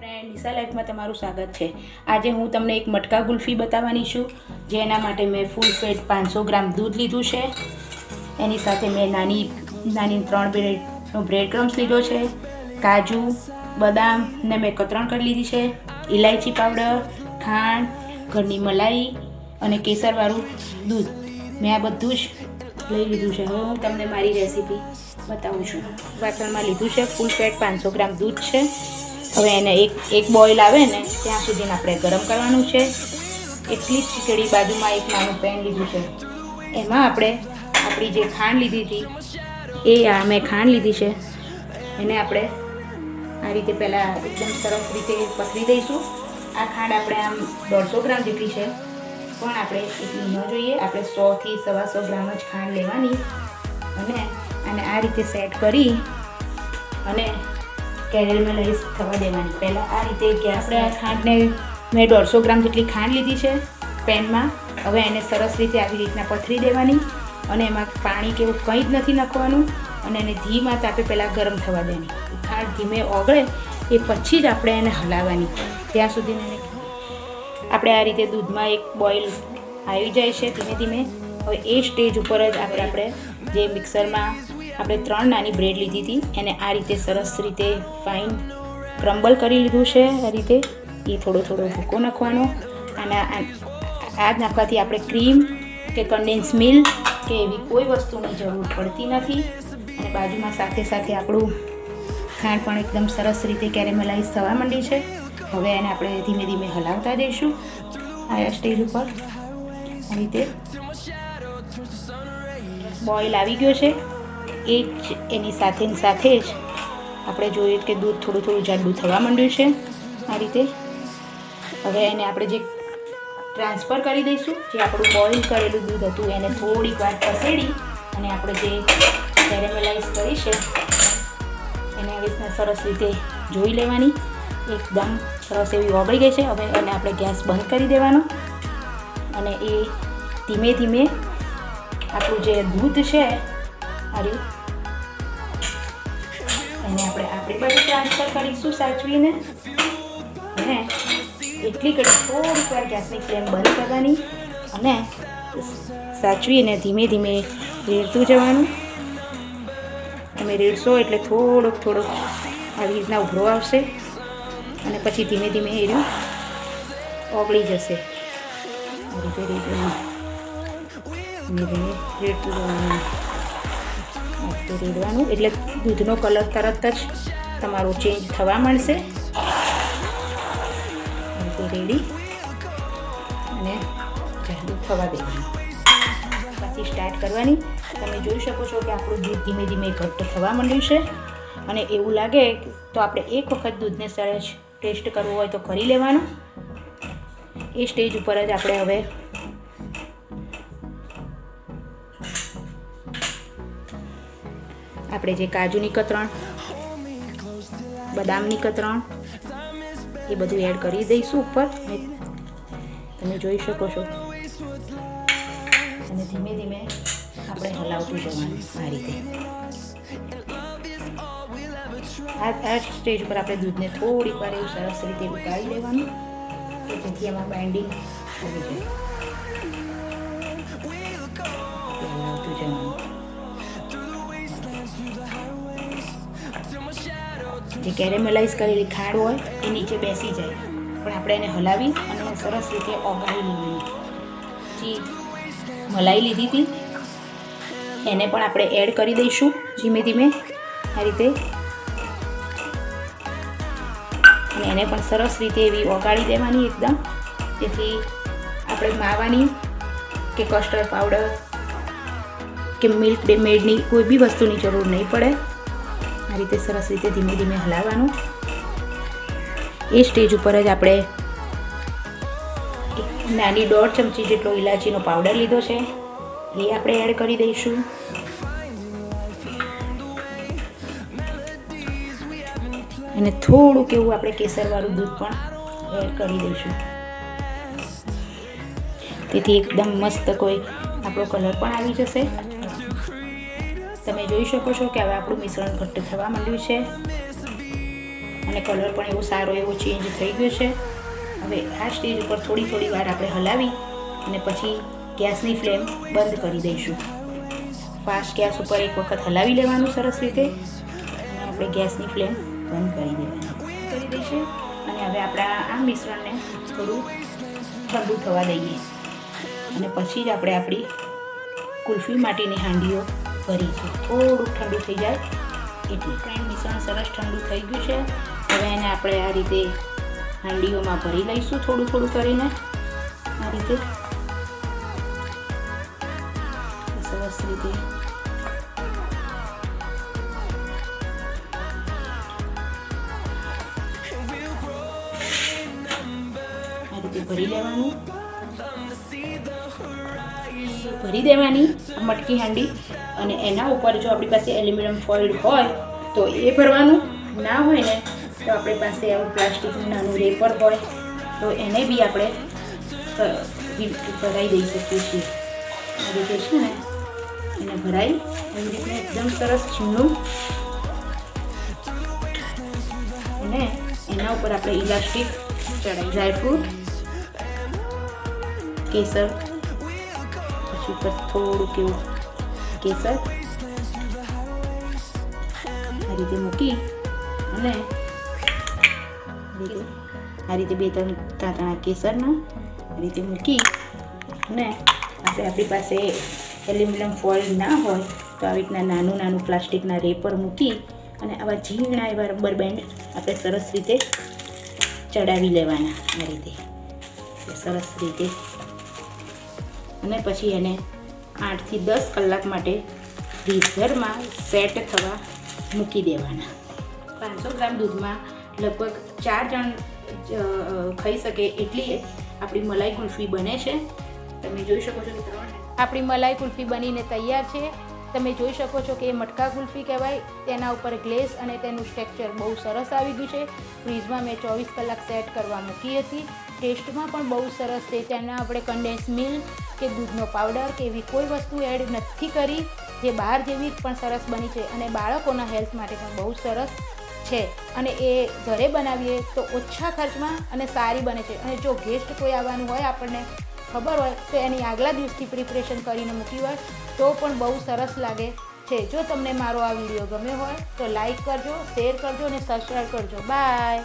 Friend Nisha લાઈફમાં તમારું સ્વાગત છે। આજે હું તમને એક મટકા ગુલ્ફી બતાવવાની છું, જેના માટે મેં ફૂલ ફેટ 500 ગ્રામ દૂધ લીધું છે। એની સાથે મેં નાની 3 બ્રેડ ક્રમ્સ લીધો છે, કાજુ બદામ ને મેં કતરણ કરી લીધી છે, ઇલાયચી પાવડર, ખાંડ, ઘરની મલાઈ અને કેસરવાળું દૂધ મેં આ બધું જ લઈ લીધું છે। હવે હું તમને મારી રેસીપી બતાવું છું। વાસણમાં લીધું છે ફૂલ ફેટ 500 ગ્રામ દૂધ છે। હવે એને એક બોઇલ આવે ને ત્યાં સુધી આપણે ગરમ કરવાનું છે। એટલી જ ચીકડી બાજુમાં એક નાનું પેન લીધું છે, એમાં આપણે આપણી જે ખાંડ લીધી હતી મેં ખાંડ લીધી છે, એને આપણે આ રીતે પહેલાં એકદમ સરસ રીતે પથરી દઈશું। આ ખાંડ આપણે આમ 150 ગ્રામ જેટલી છે, પણ આપણે એટલી ન જોઈએ, આપણે 100 થી 125 ગ્રામ જ ખાંડ લેવાની અને આ રીતે સેટ કરી અને કેરેમલાઇઝ થવા દેવાની। પહેલાં આ રીતે કે આપણે આ ખાંડને મેં 150 ગ્રામ જેટલી ખાંડ લીધી છે પેનમાં। હવે એને સરસ રીતે આવી રીતના પથરી દેવાની અને એમાં પાણી કે એવું કંઈ જ નથી નાખવાનું અને એને ધીમા તાપે પહેલાં ગરમ થવા દેવાની। ખાંડ ધીમે ઓગળે એ પછી જ આપણે એને હલાવવાની, ત્યાં સુધી એને આપણે આ રીતે દૂધમાં એક બોઇલ આવી જાય છે ધીમે ધીમે। હવે એ સ્ટેજ ઉપર જ આપણે જે મિક્સરમાં આપણે 3 નાની બ્રેડ લીધી હતી એને આ રીતે સરસ રીતે ફાઇન ક્રમ્બલ કરી લીધું છે। આ રીતે એ થોડો ભૂકો નાખવાનો અને આ જ નાખવાથી આપણે ક્રીમ કે કન્ડેન્સ મિલ્ક કે એવી કોઈ વસ્તુની જરૂર પડતી નથી। અને બાજુમાં સાથે આપણું ખાંડ પણ એકદમ સરસ રીતે કેરેમલાઇઝ થવા માંડી છે। હવે એને આપણે ધીમે ધીમે હલાવતા જઈશું આ સ્ટેજ ઉપર। આ રીતે બોઇલ આવી ગયો છે, એ જ એની સાથે જ આપણે જોઈએ કે દૂધ થોડું જાડું થવા માંડ્યું છે આ રીતે। હવે એને આપણે જે ટ્રાન્સફર કરી દઈશું, જે આપણું બોઇલ કરેલું દૂધ હતું એને થોડીક વાર ખસેડી અને આપણે જે કેરેમલાઇઝ કરી છે એને આવી રીતના સરસ રીતે જોઈ લેવાની, એકદમ સરસ એવી ઓગળી ગઈ છે। હવે એને આપણે ગેસ બંધ કરી દેવાનો અને એ ધીમે ધીમે આપણું જે દૂધ છે એને આપણે આપણી બાજુ ટ્રાન્સફર કરીશું સાચવીને અને એટલી ઘડી થોડીક વાર ગેસની ફ્લેમ બંધ કરવાની અને સાચવીને ધીમે ધીમે રેડતું જવાનું। તમે રેડશો એટલે થોડોક આવી રીતના ઉભરો આવશે અને પછી ધીમે ધીમે એ ઓગળી જશે। આ રીતે રેડવાનું એટલે દૂધનો કલર તરત જ તમારો ચેન્જ થવા માંડશે। રેડી અને જાડું થવા દેવાનું, પછી સ્ટાર્ટ કરવાની। તમે જોઈ શકો છો કે આપણું દૂધ ધીમે ધીમે ઘટ્ટ થવા માંડ્યું છે અને એવું લાગે તો આપણે એક વખત દૂધને સરસ ટેસ્ટ કરવો હોય તો કરી લેવાનો। એ સ્ટેજ ઉપર જ આપણે હવે આપણે જે કાજુની કતરણ, બદામની કતરણ એ બધું એડ કરી દઈશું ઉપર, તમે જોઈ શકો છો। અને ધીમે ધીમે આપણે હલાવતું જવાનું આ રીતે। આ સ્ટેજ પર આપણે દૂધને થોડીક વાર એવું સરસ રીતે ઉકાળી લેવાનું કે જેથી એમાં બાઇન્ડિંગ આવી જાય, હલાવતું જવાનું। જે કેરેમલાઇઝ કરેલી ખાંડ હોય એ નીચે બેસી જાય, પણ આપણે એને હલાવી અને સરસ રીતે ઓગાળી લેવાની। જે મલાઈ લીધી હતી એને પણ આપણે એડ કરી દઈશું ધીમે ધીમે આ રીતે અને એને પણ સરસ રીતે એવી ઓગાળી દેવાની એકદમ, જેથી આપણે માવાની કે કસ્ટર્ડ પાવડર કે મિલ્ક મેડની કોઈ બી વસ્તુની જરૂર નહીં પડે। આ રીતે સરસ રીતે ધીમે ધીમે હલાવવાનું। એ સ્ટેજ ઉપર જ આપણે એક નાની 1.5 ચમચી જેટલો ઇલાયચીનો પાવડર લીધો છે, એ આપણે એડ કરી દઈશું અને થોડુંક એવું આપણે કેસરવાળું દૂધ પણ એડ કરી દઈશું, તેથી એકદમ મસ્ત કોઈ આપણો કલર પણ આવી જશે। તમે જોઈ શકો છો કે હવે આપણું મિશ્રણ ઘટ્ટ થવા માંડ્યું છે। અને કલર પણ એવો સારો એવો ચેન્જ થઈ ગયો છે. હવે આ સ્ટેજ ઉપર થોડી વાર આપણે હલાવી અને પછી ગેસની ફ્લેમ બંધ કરી દઈશું. ફાસ્ટ ગેસ ઉપર એક વખત હલાવી લેવાનું સરસ રીતે અને આપણે ગેસની ફ્લેમ બંધ કરી દઈશું. અને હવે આપણા આ મિશ્રણને થોડું ઠંડુ થવા દઈએ અને પછી જ આપણે આપણી કુલ્ફી માટેની હાંડીઓ ભરીશું. થોડુંક ઠંડુ થઈ જાય એટલું. ફ્રેન્ડ, મિશ્રણ સરસ ઠંડુ થઈ ગયું છે. હવે એને આપણે આ રીતે હાંડીઓમાં ભરી લઈશું થોડું કરીને. આ રીતે સરસ રીતે ભરી લેવાનું. ભરી દેવાની મટકી હાંડી અને એના ઉપર જો આપણી પાસે એલ્યુમિનિયમ ફોઇલ હોય તો એ ભરવાનું. ના હોય ને તો આપણી પાસે આવું પ્લાસ્ટિકનું નાનું રેપર હોય તો એને બી આપણે ભરાઈ દઈ શકીએ છીએ. આ રીતે છે ને એને ભરાઈ એવી રીતે એકદમ સરસ છીણું અને એના ઉપર આપણે ઇલાસ્ટિક ચડાવી ડ્રાયફ્રૂટ, કેસર, પછી ઉપર થોડું કેવું કેસર આ રીતે મૂકી અને આ રીતે 2-3 તાંતણા કેસરના આ રીતે મૂકી અને આપણી પાસે એલ્યુમિનિયમ ફોઇલ ના હોય તો આવી રીતના નાનું પ્લાસ્ટિકના રેપર મૂકી અને આવા ઝીણા એવા રબર બેન્ડ આપણે સરસ રીતે ચડાવી લેવાના. આ રીતે સરસ રીતે અને પછી એને 8 થી 10 કલાક માટે ફ્રીઝરમાં સેટ થવા મૂકી દેવાના. 500 ગ્રામ દૂધમાં લગભગ 4 જણ ખાઈ શકે એટલી આપણી મલાઈ કુલ્ફી બને છે. તમે જોઈ શકો છો કે આપણી મલાઈ કુલ્ફી બનીને તૈયાર છે. તમે જોઈ શકો છો કે એ મટકા કુલ્ફી કહેવાય. તેના ઉપર ગ્લેસ અને તેનું સ્ટ્રક્ચર બહુ સરસ આવી ગયું છે. ફ્રીઝમાં મેં 24 કલાક સેટ કરવા મૂકી હતી. ટેસ્ટમાં પણ બહુ સરસ છે. તેના આપણે કન્ડેન્સ મિલ્ક કે દૂધનો પાવડર કે એવી કોઈ વસ્તુ એડ નથી કરી, જે બહાર જેવી પણ સરસ બની છે અને બાળકોના હેલ્થ માટે પણ બહુ સરસ છે. અને એ ઘરે બનાવીએ તો ઓછા ખર્ચમાં અને સારી બને છે. અને જો ગેસ્ટ કોઈ આવવાનું હોય, આપણને ખબર હોય તો એની આગલા દિવસથી પ્રિપરેશન કરીને મૂકી હોય તો પણ બહુ સરસ લાગે છે. જો તમને મારો આ વિડીયો ગમ્યો હોય તો લાઈક કરજો, શેર કરજો અને સબસ્ક્રાઈબ કરજો. બાય.